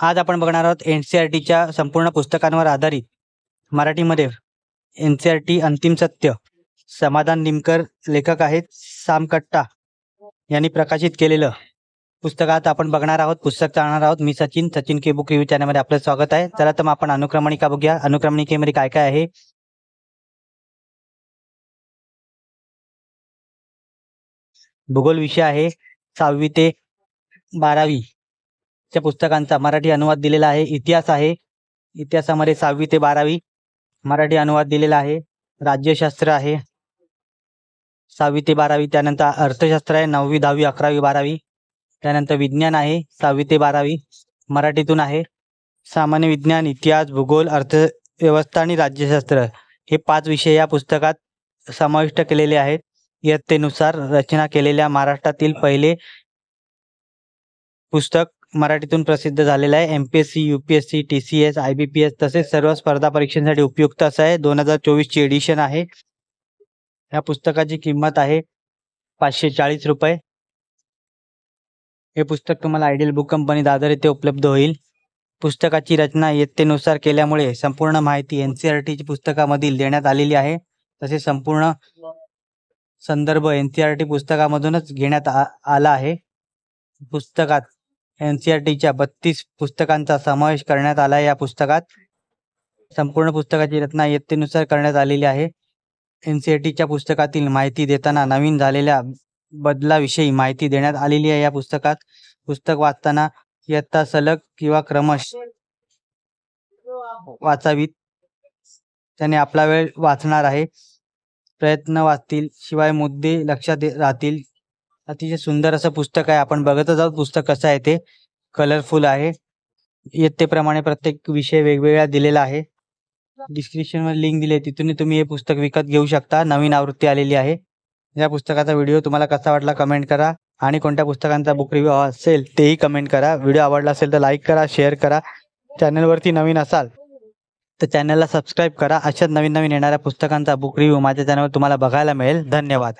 आज आपण बघणार आहोत NCERTच्या संपूर्ण पुस्तकांवर आधारित मराठीमध्ये NCERT अंतिम सत्य. समाधान निमकर लेखक आहेत. साम कट्टा यांनी प्रकाशित केलेलं पुस्तकात आपण बघणार आहोत, पुस्तक चालणार आहोत. मी सचिन के बुक रिव्ह्यू चॅनलमध्ये आपलं स्वागत आहे. चला तर मग आपण अनुक्रमणिका बघूया. अनुक्रमणिकेमध्ये काय काय आहे. भूगोल विषय आहे 6वी ते 12वी च्या पुस्तकांचा मराठी अनुवाद दिलेला आहे. इतिहास आहे, इतिहासामध्ये 6वी ते 12वी मराठी अनुवाद दिलेला आहे. राज्यशास्त्र आहे 6वी ते 12वी. त्यानंतर अर्थशास्त्र आहे 9वी 10वी 11वी 12वी. त्यानंतर विज्ञान आहे 6वी ते 12वी मराठीतून आहे. सामान्य विज्ञान, इतिहास, भूगोल, अर्थव्यवस्था आणि राज्यशास्त्र हे 5 विषय या पुस्तकात समाविष्ट केलेले आहेत. इयत्तेनुसार रचना केलेल्या महाराष्ट्रातील पहिले पुस्तक मराठीतून प्रसिद्ध झालेलं आहे. MPSC, UPSC, TCS, IBPS तसेच सर्व स्पर्धा परीक्षांसाठी उपयुक्त असं आहे. 2024ची एडिशन आहे. या पुस्तकाची किंमत आहे 540 रुपये. हे पुस्तक तुम्हाला आयडियल बुक कंपनी दादर येथे उपलब्ध होईल. पुस्तकाची रचना इयत्तेनुसार केल्यामुळे संपूर्ण माहिती NCERTची पुस्तकामधील देण्यात आलेली आहे. तसेच संपूर्ण संदर्भ NCERT पुस्तकामधूनच घेण्यात आला आहे. पुस्तकात NCERTच्या 32 पुस्तकांचा समावेश करण्यात आला आहे. या पुस्तकात संपूर्ण पुस्तकाची रचना इयत्तेनुसार करण्यात आलेली आहे. NCERTच्या पुस्तकातील माहिती देताना नवीन झालेल्या बदलाविषयी माहिती देण्यात आलेली आहे. या पुस्तकात पुस्तक वाचताना इयत्ता सलग किंवा क्रमश वाचावीत. त्याने आपला वेळ वाचणार आहे, प्रयत्न वाचतील, शिवाय मुद्दे लक्षात राहतील. अतिशय सुंदर असं पुस्तक आहे. आपण बघतच आहोत पुस्तक कसं आहे ते. कलरफुल आहे. इयत्तेप्रमाणे प्रत्येक विषय वेगवेगळा दिलेला आहे. डिस्क्रिप्शनवर लिंक दिली आहे, तिथून तुम्ही हे पुस्तक विकत घेऊ शकता. नवीन आवृत्ती आलेली आहे. या पुस्तकाचा व्हिडिओ तुम्हाला कसा वाटला कमेंट करा, आणि कोणत्या पुस्तकांचा बुक रिव्ह्यू असेल तेही कमेंट करा. व्हिडिओ आवडला असेल तर लाईक करा, शेअर करा. चॅनलवरती नवीन असाल तर चॅनलला सबस्क्राईब करा. अशाच नवीन येणाऱ्या पुस्तकांचा बुक रिव्ह्यू माझ्या चॅनलवर तुम्हाला बघायला मिळेल. धन्यवाद.